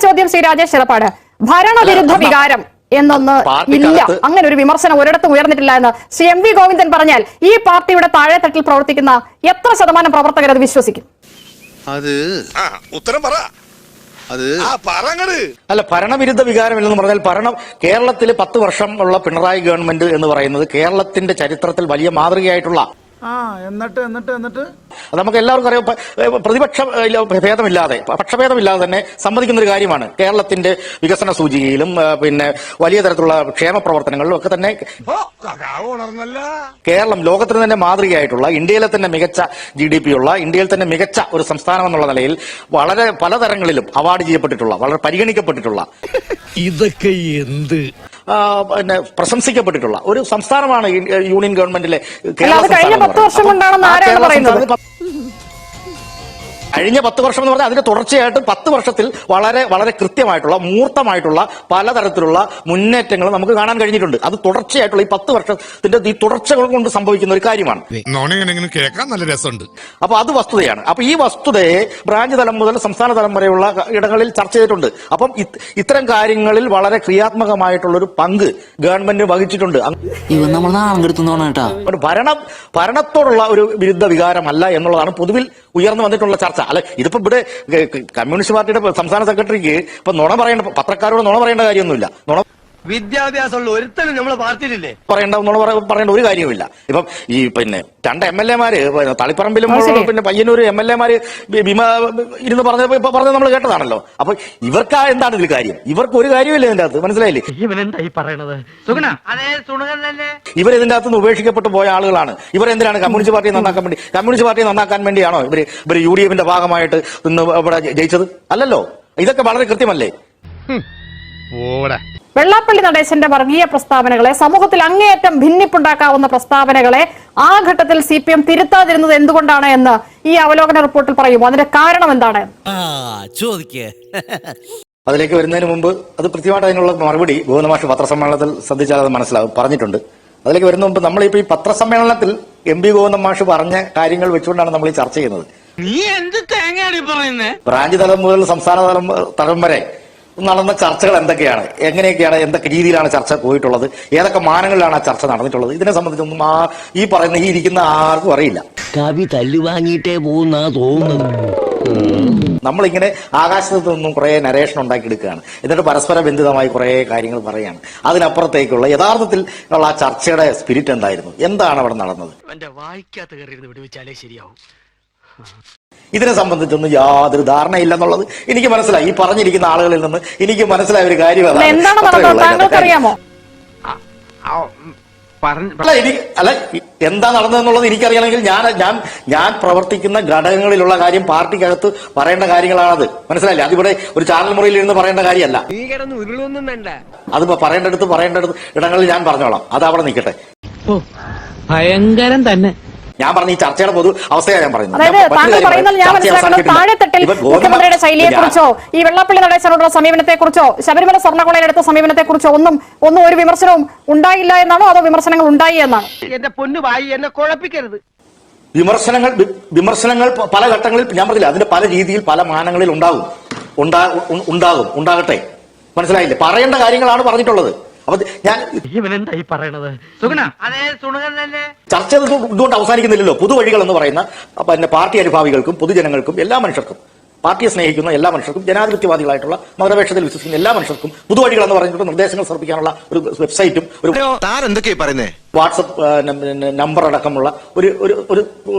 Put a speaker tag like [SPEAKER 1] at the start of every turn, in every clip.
[SPEAKER 1] ചോദ്യം ശ്രീ രാജേഷ് ചെറുപ്പാട്, ഭരണവിരുദ്ധ വികാരം എന്നൊന്ന് ഇല്ല, അങ്ങനെ ഒരു വിമർശനം ഒരിടത്തും ഉയർന്നിട്ടില്ല എന്ന് ശ്രീ എം വി ഗോവിന്ദൻ പറഞ്ഞാൽ ഈ പാർട്ടിയുടെ താഴെത്തട്ടിൽ പ്രവർത്തിക്കുന്ന എത്ര ശതമാനം പ്രവർത്തകർ അത് വിശ്വസിക്കും?
[SPEAKER 2] അത് ഉത്തരം പറ.
[SPEAKER 3] അല്ല, ഭരണവിരുദ്ധ വികാരമില്ലെന്ന് പറഞ്ഞാൽ കേരളത്തിൽ 10 വർഷം ഉള്ള പിണറായി ഗവൺമെന്റ് എന്ന് പറയുന്നത് കേരളത്തിന്റെ ചരിത്രത്തിൽ വലിയ മാതൃകയായിട്ടുള്ള
[SPEAKER 4] എന്നിട്ട്
[SPEAKER 3] നമുക്ക് എല്ലാവർക്കും അറിയാം, പ്രതിപക്ഷ ഭേദമില്ലാതെ പക്ഷഭേദമില്ലാതെ തന്നെ സമ്മതിക്കുന്ന ഒരു കാര്യമാണ്. കേരളത്തിന്റെ വികസന സൂചികയിലും പിന്നെ വലിയ തരത്തിലുള്ള ക്ഷേമ പ്രവർത്തനങ്ങളിലും ഒക്കെ തന്നെ കേരളം ലോകത്തിന് തന്നെ മാതൃകയായിട്ടുള്ള, ഇന്ത്യയിലെ തന്നെ മികച്ച GDP ഉള്ള, ഇന്ത്യയിൽ തന്നെ മികച്ച ഒരു സംസ്ഥാനം എന്നുള്ള നിലയിൽ വളരെ പലതരങ്ങളിലും അവാർഡ് ചെയ്യപ്പെട്ടിട്ടുള്ള, വളരെ പരിഗണിക്കപ്പെട്ടിട്ടുള്ള,
[SPEAKER 2] ഇതൊക്കെ എന്ത്
[SPEAKER 3] പിന്നെ പ്രശംസിക്കപ്പെട്ടിട്ടുള്ള ഒരു സംസ്ഥാനമാണ് യൂണിയൻ ഗവൺമെന്റിലെ
[SPEAKER 1] കഴിഞ്ഞ 10 വർഷം കൊണ്ടാണെന്ന് ആരാണ് പറയുന്നത്?
[SPEAKER 3] കഴിഞ്ഞ 10 വർഷം എന്ന് പറഞ്ഞാൽ അതിന്റെ തുടർച്ചയായിട്ട് 10 വർഷത്തിൽ വളരെ വളരെ കൃത്യമായിട്ടുള്ള മൂർത്തമായിട്ടുള്ള പലതരത്തിലുള്ള മുന്നേറ്റങ്ങൾ നമുക്ക് കാണാൻ കഴിഞ്ഞിട്ടുണ്ട്. അത് തുടർച്ചയായിട്ടുള്ള ഈ 10 വർഷത്തിന്റെ ഈ തുടർച്ചകൾ കൊണ്ട് സംഭവിക്കുന്ന ഒരു കാര്യമാണ്.
[SPEAKER 2] കേൾക്കാൻ നല്ല രസമുണ്ട്.
[SPEAKER 3] അപ്പൊ അത് വസ്തുതയാണ്. അപ്പൊ ഈ വസ്തുതയെ ബ്രാഞ്ച് തലം മുതൽ സംസ്ഥാന തലം വരെയുള്ള ഇടങ്ങളിൽ ചർച്ച ചെയ്തിട്ടുണ്ട്. അപ്പം ഇത്തരം കാര്യങ്ങളിൽ വളരെ ക്രിയാത്മകമായിട്ടുള്ള ഒരു പങ്ക് ഗവൺമെന്റ് വഹിച്ചിട്ടുണ്ട്. ഭരണത്തോടുള്ള ഒരു വിരുദ്ധ വികാരമല്ല എന്നുള്ളതാണ് പൊതുവിൽ ഉയർന്നു വന്നിട്ടുള്ള ചർച്ച. അല്ല, ഇതിപ്പോ ഇവിടെ കമ്മ്യൂണിസ്റ്റ് പാർട്ടിയുടെ സംസ്ഥാന സെക്രട്ടറിക്ക് ഇപ്പൊ നുണ പറയേണ്ട, പത്രക്കാരോട് നുണ പറയേണ്ട കാര്യമൊന്നുമില്ല.
[SPEAKER 5] വിദ്യാഭ്യാസമുള്ള ഒരുത്തനും നമ്മളെ പാർട്ടിയിലില്ലേ
[SPEAKER 3] പറയേണ്ട ഒരു കാര്യമില്ല. ഇപ്പം ഈ പിന്നെ 2 MLA-മാര് തളിപ്പറമ്പിലും പിന്നെ പയ്യന്നൂർ MLA-മാര് ഇരുന്ന് പറഞ്ഞത് നമ്മൾ കേട്ടതാണല്ലോ. അപ്പൊ ഇവർക്ക് എന്താണ് ഇതിൽ കാര്യം? ഇവർക്ക് ഒരു കാര്യമില്ല ഇതിന്റെ അകത്ത്, മനസ്സിലായില്ലേ? ഇവരിതിന്റെ അകത്ത് നിന്ന് ഉപേക്ഷിക്കപ്പെട്ടു പോയ ആളുകളാണ്. ഇവരെന്തിനാണ് കമ്മ്യൂണിസ്റ്റ് പാർട്ടിയെ നന്നാക്കാൻ വേണ്ടി? കമ്മ്യൂണിസ്റ്റ് പാർട്ടിയെ നന്നാക്കാൻ വേണ്ടിയാണോ ഇവര് UDF-ന്റെ ഭാഗമായിട്ട് നിന്ന് ഇവിടെ ജയിച്ചത്? അല്ലല്ലോ. ഇതൊക്കെ വളരെ കൃത്യമല്ലേ?
[SPEAKER 1] വെള്ളാപ്പള്ളി നടേശന്റെ വർഗീയ പ്രസ്താവനകളെ, സമൂഹത്തിൽ അങ്ങേയറ്റം ഭിന്നിപ്പുണ്ടാക്കാവുന്ന പ്രസ്താവനകളെ ആ ഘട്ടത്തിൽ CPM തിരുത്താതിരുന്നത് എന്തുകൊണ്ടാണ് എന്ന് ഈ അവലോകന റിപ്പോർട്ടിൽ പറയുമോ? അതിന്റെ കാരണം എന്താണ്?
[SPEAKER 3] അതിലേക്ക് വരുന്നതിന് മുമ്പ് അത് കൃത്യമായിട്ട് അതിനുള്ള മറുപടി ഗോവിന്ദമാഷ് പത്രസമ്മേളനത്തിൽ ശ്രദ്ധിച്ചാൽ അത് മനസ്സിലാവും, പറഞ്ഞിട്ടുണ്ട്. അതിലേക്ക് വരുന്ന മുമ്പ് നമ്മളിപ്പോ ഈ പത്രസമ്മേളനത്തിൽ MB ഗോവിന്ദമാഷ് പറഞ്ഞ കാര്യങ്ങൾ വെച്ചുകൊണ്ടാണ് നമ്മൾ ഈ ചർച്ച ചെയ്യുന്നത്.
[SPEAKER 5] നീ എന്ത് തേങ്ങയാടി പറയുന്നേ?
[SPEAKER 3] ബ്രാഞ്ച് തലം മുതൽ സംസ്ഥാന തലം വരെ നടന്ന ചർച്ചകൾ എന്തൊക്കെയാണ്, എങ്ങനെയൊക്കെയാണ്, എന്തൊക്കെ രീതിയിലാണ് ചർച്ച പോയിട്ടുള്ളത്, ഏതൊക്കെ മാനങ്ങളിലാണ് ആ ചർച്ച നടന്നിട്ടുള്ളത്, ഇതിനെ സംബന്ധിച്ചൊന്നും ഈ പറയുന്ന ഈ ഇരിക്കുന്ന ആർക്കും അറിയില്ല.
[SPEAKER 6] കവി തല്ലുവാങ്ങിയിട്ടേ പോകുന്ന തോന്നുന്നു.
[SPEAKER 3] നമ്മളിങ്ങനെ ആകാശത്ത് നിന്നും കുറെ നരേഷൻ ഉണ്ടാക്കിയെടുക്കുകയാണ്, എന്നിട്ട് പരസ്പര ബന്ധിതമായി കുറെ കാര്യങ്ങൾ പറയുകയാണ്. അതിനപ്പുറത്തേക്കുള്ള യഥാർത്ഥത്തിൽ ഉള്ള ആ ചർച്ചയുടെ സ്പിരിറ്റ് എന്തായിരുന്നു, എന്താണ് അവിടെ നടന്നത്? ഇതിനെ സംബന്ധിച്ചൊന്നും യാതൊരു ധാരണയില്ലെന്നുള്ളത് എനിക്ക് മനസ്സിലായി. ഈ പറഞ്ഞിരിക്കുന്ന ആളുകളിൽ നിന്ന് എനിക്ക് മനസ്സിലായ ഒരു കാര്യം അല്ല, എന്താ നടന്നതെന്നുള്ളത് എനിക്കറിയണമെങ്കിൽ ഞാൻ പ്രവർത്തിക്കുന്ന ഘടകങ്ങളിലുള്ള കാര്യം പാർട്ടിക്കകത്ത് പറയേണ്ട കാര്യങ്ങളാണത്. മനസ്സിലായില്ലേ? അതിവിടെ ഒരു ചാനൽ മുറിയിൽ ഇരുന്ന് പറയേണ്ട കാര്യമല്ല. അത് പറയേണ്ടടുത്ത് ഇടങ്ങളിൽ ഞാൻ പറഞ്ഞോളാം. അത് അവിടെ നിൽക്കട്ടെ.
[SPEAKER 5] ഭയങ്കരം തന്നെ.
[SPEAKER 3] ഞാൻ പറഞ്ഞ ഈ ചർച്ചയുടെ പൊതു അവസ്ഥയാണ് ഞാൻ പറയുന്നത്.
[SPEAKER 1] അതായത് താങ്കൾ പറയുന്നത് ഞാൻ മനസ്സിലാക്കുന്നത് താഴെത്തട്ടിൽ മുഖ്യമന്ത്രിയുടെ ശൈലിയെക്കുറിച്ചോ ഈ വെള്ളാപ്പള്ളി നടേശനോടുള്ള സമീപനത്തെക്കുറിച്ചോ ശബരിമല സ്വർണ്ണക്കൊള്ളയിലെടുത്ത സമീപനത്തെക്കുറിച്ചോ ഒന്നും ഒരു വിമർശനവും ഉണ്ടായില്ല എന്നാണോ, അതോ വിമർശനങ്ങൾ ഉണ്ടായി എന്നാണ്?
[SPEAKER 5] എന്റെ പൊന്നുവായി എന്നെ കുഴപ്പിക്കരുത്.
[SPEAKER 3] വിമർശനങ്ങൾ പല ഘട്ടങ്ങളിൽ ഞാൻ പറഞ്ഞില്ല, അതിന്റെ പല രീതിയിൽ പല മാനങ്ങളിൽ ഉണ്ടാകട്ടെ. മനസ്സിലായില്ലേ? പറയേണ്ട കാര്യങ്ങളാണ് പറഞ്ഞിട്ടുള്ളത്. അപ്പൊ ഞാൻ ചർച്ച ഇതുകൊണ്ട് അവസാനിക്കുന്നില്ലല്ലോ. പുതുവഴികൾ എന്ന് പറയുന്ന പിന്നെ പാർട്ടി അനുഭാവികൾക്കും പൊതുജനങ്ങൾക്കും എല്ലാ മനുഷ്യർക്കും, പാർട്ടിയെ സ്നേഹിക്കുന്ന എല്ലാ മനുഷ്യർക്കും, ജനാധിപത്യവാദികളായിട്ടുള്ള മതപേക്ഷത്തിൽ വിശ്വസിക്കുന്ന എല്ലാ മനുഷ്യർക്കും പുതുവഴികൾ എന്ന് പറഞ്ഞിട്ട് നിർദ്ദേശങ്ങൾ സമർപ്പിക്കാനുള്ള ഒരു വെബ്സൈറ്റും ഒരു വാട്സപ്പ് നമ്പർ അടക്കമുള്ള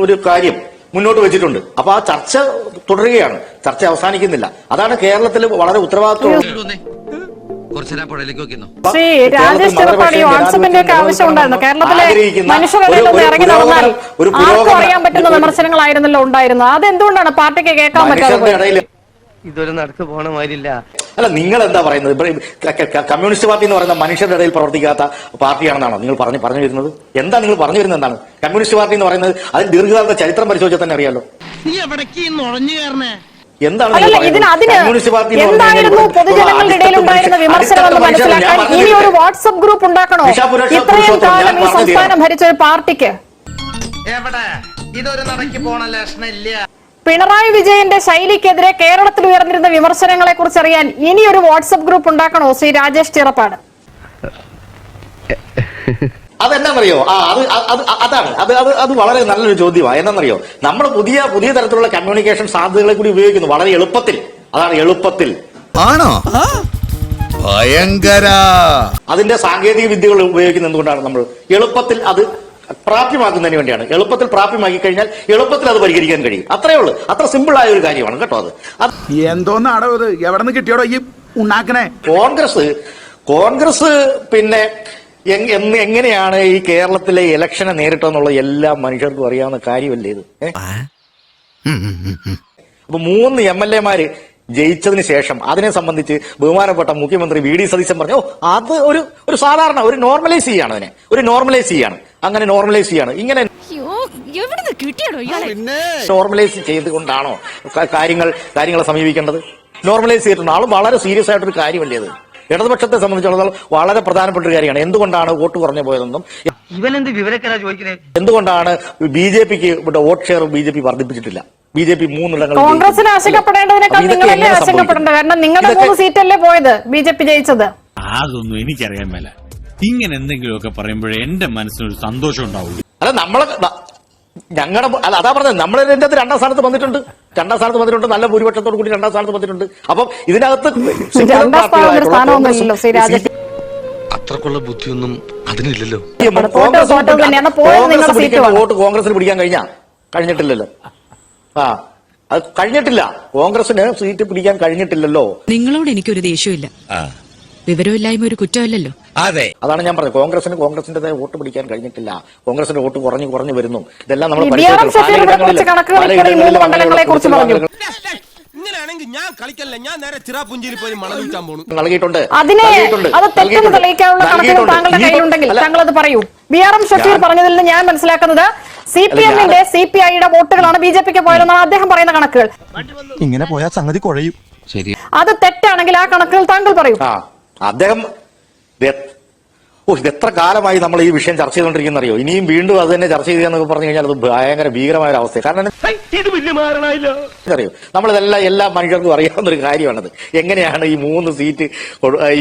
[SPEAKER 3] ഒരു കാര്യം മുന്നോട്ട് വെച്ചിട്ടുണ്ട്. അപ്പൊ ആ ചർച്ച തുടരുകയാണ്, ചർച്ച അവസാനിക്കുന്നില്ല. അതാണ് കേരളത്തിൽ വളരെ ഉത്തരവാദിത്വം.
[SPEAKER 1] ശ്രീ രാജേഷ് ചെറുപ്പാടി, വാട്സപ്പിന്റെ ഒക്കെ ആവശ്യമുണ്ടായിരുന്നു. കേരളത്തിലെ മനുഷ്യരുടെ ഇറങ്ങി നടന്നാൽ ആർക്കും അറിയാൻ പറ്റുന്ന വിമർശനങ്ങളായിരുന്നല്ലോ ഉണ്ടായിരുന്നത്. അതെന്തുകൊണ്ടാണ് പാർട്ടിക്ക് കേൾക്കാൻ പറ്റാത്തത്?
[SPEAKER 5] ഇതൊരു നടക്ക് പോണ മാതിരില്ല.
[SPEAKER 3] അല്ല, നിങ്ങൾ എന്താ പറയുന്നത്? കമ്മ്യൂണിസ്റ്റ് പാർട്ടി എന്ന് പറയുന്ന മനുഷ്യരുടെ ഇടയിൽ പ്രവർത്തിക്കാത്ത പാർട്ടിയാണെന്നാണോ നിങ്ങൾ പറഞ്ഞു വരുന്നത്? എന്താ നിങ്ങൾ പറഞ്ഞു വരുന്നത്? എന്താണ് കമ്മ്യൂണിസ്റ്റ് പാർട്ടി എന്ന് പറയുന്നത്? അതിന് ദീർഘകാലത്തെ ചരിത്രം പരിശോധിച്ചാൽ തന്നെ അറിയാലോ.
[SPEAKER 5] നീ എവിടേക്ക് നുഴഞ്ഞു കയറണേ?
[SPEAKER 3] എന്താണ്
[SPEAKER 1] എന്തായിരുന്നു പൊതുജനങ്ങളുടെ ഇടയിൽ ഉണ്ടായിരുന്ന വിമർശനം എന്ന് മനസ്സിലാക്കാൻ ഇനി ഒരു വാട്സ്ആപ്പ് ഗ്രൂപ്പ് ഉണ്ടാക്കണോ? ഇത്രയും കാലം ഈ സംസ്ഥാനം ഭരിച്ച ഒരു പാർട്ടിക്ക്
[SPEAKER 5] എവിടെ ഇതൊരു നടക്ക് പോണ ലക്ഷണില്ല.
[SPEAKER 1] പിണറായി വിജയന്റെ ശൈലിക്കെതിരെ കേരളത്തിൽ ഉയർന്നിരുന്ന വിമർശനങ്ങളെ കുറിച്ച് അറിയാൻ ഇനി ഒരു വാട്സ്ആപ്പ് ഗ്രൂപ്പ് ഉണ്ടാക്കണോ ശ്രീ രാജേഷ് ചിറപ്പാട്?
[SPEAKER 3] അതെന്നാന്നറിയോ? അത് വളരെ നല്ലൊരു ചോദ്യമാണ്. എന്നാന്നറിയോ, നമ്മൾ പുതിയ തരത്തിലുള്ള കമ്മ്യൂണിക്കേഷൻ സാധ്യതകളെ കൂടി ഉപയോഗിക്കുന്നു വളരെ എളുപ്പത്തിൽ. അതാണ് എളുപ്പത്തിൽ.
[SPEAKER 2] ആണോ? ഭയങ്കര.
[SPEAKER 3] അതിന്റെ സാങ്കേതിക വിദ്യകൾ ഉപയോഗിക്കുന്നത് എന്തുകൊണ്ടാണ്? നമ്മൾ എളുപ്പത്തിൽ അത് പ്രാപ്യമാക്കുന്നതിന് വേണ്ടിയാണ്. എളുപ്പത്തിൽ പ്രാപ്യമാക്കി കഴിഞ്ഞാൽ എളുപ്പത്തിൽ അത് പരിഹരിക്കാൻ കഴിയും. അത്രേ ഉള്ളൂ. അത്ര സിമ്പിൾ ആയ ഒരു കാര്യമാണ് കേട്ടോ. അത്
[SPEAKER 4] എന്തോന്നാടോ ഇത്? എവിടെ നിന്ന് കിട്ടിയോടോ ഈ ഉണ്ടാക്കണേ?
[SPEAKER 3] കോൺഗ്രസ് പിന്നെ എങ്ങനെയാണ് ഈ കേരളത്തിലെ ഇലക്ഷനെ നേരിട്ടെന്നുള്ള എല്ലാ മനുഷ്യർക്കും അറിയാവുന്ന കാര്യമല്ലേ ഇത്? അപ്പൊ 3 MLA-മാര് ജയിച്ചതിന് ശേഷം അതിനെ സംബന്ധിച്ച് ബഹുമാനപ്പെട്ട മുഖ്യമന്ത്രി വി ഡി സതീശൻ പറഞ്ഞു, അത് ഒരു സാധാരണ ഒരു നോർമലൈസ് ചെയ്യാണ്. അതിനെ ഒരു നോർമലൈസ് ചെയ്യാണ്. അങ്ങനെ നോർമലൈസ് ചെയ്യാണ്. ഇങ്ങനെ നോർമലൈസ് ചെയ്തുകൊണ്ടാണോ കാര്യങ്ങളെ സമീപിക്കേണ്ടത്? നോർമലൈസ് ചെയ്തിട്ടുണ്ട്. ആളും വളരെ സീരിയസ് ആയിട്ടൊരു കാര്യമല്ലേ ഇത്? ഇടതുപക്ഷത്തെ സംബന്ധിച്ചിടത്തോളം വളരെ പ്രധാനപ്പെട്ട ഒരു കാര്യമാണ്. എന്തുകൊണ്ടാണ് വോട്ട് കുറഞ്ഞു പോയതെന്നും
[SPEAKER 5] ഇവനെന്ത് വിവരക്കാരാ ചോദിക്കുന്നത്?
[SPEAKER 3] എന്തുകൊണ്ടാണ് BJP-ക്ക് ഇവിടെ വോട്ട് ഷെയർ BJP വർദ്ധിപ്പിച്ചിട്ടില്ല? BJP 3 ഇടങ്ങളിൽ
[SPEAKER 1] കോൺഗ്രസിന് ആശങ്കപ്പെടേണ്ടതിനേക്കാൾ നിങ്ങളല്ലേ ആശങ്കപ്പെടേണ്ടത്? കാരണം നിങ്ങളുടെ 3 സീറ്റല്ലേ പോയത് BJP ജയിച്ചത്.
[SPEAKER 7] അതൊന്നും എനിക്കറിയാൻ മേല. ഇങ്ങനെ എന്തെങ്കിലുമൊക്കെ പറയുമ്പോഴേ എന്റെ മനസ്സിനൊരു സന്തോഷം ഉണ്ടാവുള്ളൂ.
[SPEAKER 3] അല്ല അതാ പറഞ്ഞത്, നമ്മൾ ഇതിന്റെ 2ാം സ്ഥാനത്ത് വന്നിട്ടുണ്ട്. 2ാം സ്ഥാനത്ത് വന്നിട്ടുണ്ട്. നല്ല ഭൂരിപക്ഷത്തോടു കൂടി 2ാം സ്ഥാനത്ത് വന്നിട്ടുണ്ട്. അപ്പം ഇതിനകത്ത്
[SPEAKER 2] അത്രക്കുള്ള ബുദ്ധിയൊന്നും അതിനില്ലല്ലോ.
[SPEAKER 3] വോട്ട് കോൺഗ്രസിന് പിടിക്കാൻ കഴിഞ്ഞിട്ടില്ലല്ലോ. അത് കഴിഞ്ഞിട്ടില്ല. കോൺഗ്രസിന് സീറ്റ് പിടിക്കാൻ കഴിഞ്ഞിട്ടില്ലല്ലോ.
[SPEAKER 8] നിങ്ങളോട് എനിക്കൊരു ദേഷ്യമില്ല. വിവരമില്ലായ്മ ഒരു കുറ്റമല്ലല്ലോ.
[SPEAKER 7] അതെ,
[SPEAKER 3] അതാണ് ഞാൻ പറഞ്ഞത്. കോൺഗ്രസിന്റേതായ വോട്ട് പിടിക്കാൻ കഴിഞ്ഞിട്ടില്ല. കോൺഗ്രസിന്റെ വോട്ട് കുറഞ്ഞു വരുന്നു. ഇതെല്ലാം നമ്മൾ
[SPEAKER 2] ഇങ്ങനെയാണെങ്കിൽ ഞാൻ കളിക്കല്ല, ഞാൻ നേരെ ചിറാപുഞ്ചിയിൽ പോയി മണം വിൽക്കാൻ പോണു.
[SPEAKER 3] നൽകിയിട്ടുണ്ട്.
[SPEAKER 1] അത് തെറ്റെന്ന് തെളിയിക്കാനുള്ള കണക്കുകൾ താങ്കളുടെ കയ്യിലുണ്ടെങ്കിൽ താങ്കൾ അത് പറയൂ. BRM ഷഫീർ പറഞ്ഞതിൽ നിന്ന് ഞാൻ മനസ്സിലാക്കുന്നത് CPM-ന്റെ CPI-യുടെ വോട്ടുകളാണ് BJP-ക്ക് പോയതെന്നാണ് അദ്ദേഹം പറയുന്ന കണക്കുകൾ.
[SPEAKER 4] ഇങ്ങനെ പോയാൽ സംഗതി കുഴയും.
[SPEAKER 7] ശരി,
[SPEAKER 1] അത് തെറ്റാണെങ്കിൽ ആ കണക്കുകൾ താങ്കൾ പറയൂ.
[SPEAKER 3] അദ്ദേഹം ഇതെത്ര കാലമായി നമ്മൾ ഈ വിഷയം ചർച്ച ചെയ്തുകൊണ്ടിരിക്കുന്ന അറിയോ? ഇനിയും വീണ്ടും അത് തന്നെ ചർച്ച ചെയ്യുക പറഞ്ഞു കഴിഞ്ഞാൽ അത് ഭയങ്കര ഭീകരമായ ഒരു അവസ്ഥ. കാരണം അറിയോ, നമ്മളിതെല്ലാം എല്ലാ മനുഷ്യർക്കും അറിയാവുന്ന ഒരു കാര്യമാണത്. എങ്ങനെയാണ് ഈ 3 സീറ്റ്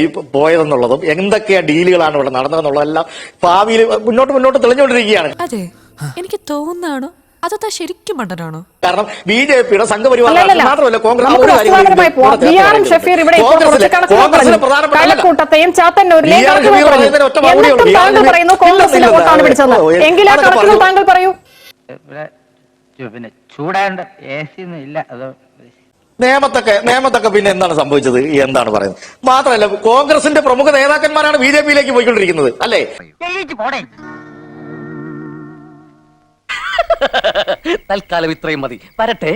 [SPEAKER 3] ഈ പോയതെന്നുള്ളതും എന്തൊക്കെയാ ഡീലുകളാണ് ഇവിടെ നടന്നതെന്നുള്ളതെല്ലാം ഭാവിയിൽ മുന്നോട്ട് തെളിഞ്ഞുകൊണ്ടിരിക്കുകയാണ്.
[SPEAKER 8] അതെ, എനിക്ക് തോന്നുന്നതാണോ അതൊക്കെ ശരിക്കും മണ്ടനാണോ?
[SPEAKER 3] കാരണം BJP-യുടെ സംഘപരിവാർ മാത്രമല്ല
[SPEAKER 1] കഴക്കൂട്ടത്തെയും ചാത്തന്നൂരിലെയും താങ്കൾ പറയുന്നു കോൺഗ്രസിന്റെ വോട്ടാണ് പിടിച്ചത്. എങ്കിൽ ആ കണക്കുകൾ താങ്കൾ പറയൂ.
[SPEAKER 5] പിന്നെ ചൂടാണ്ട് AC ഒന്നും ഇല്ല. അത്
[SPEAKER 3] നിയമത്തൊക്കെ പിന്നെ എന്താണ് സംഭവിച്ചത്? എന്താണ് പറയുന്നത്? മാത്രമല്ല കോൺഗ്രസിന്റെ പ്രമുഖ നേതാക്കന്മാരാണ് BJP-യിലേക്ക് പോയിക്കൊണ്ടിരിക്കുന്നത് അല്ലേ?
[SPEAKER 5] തൽക്കാലം ഇത്രയും മതി. വരട്ടെ.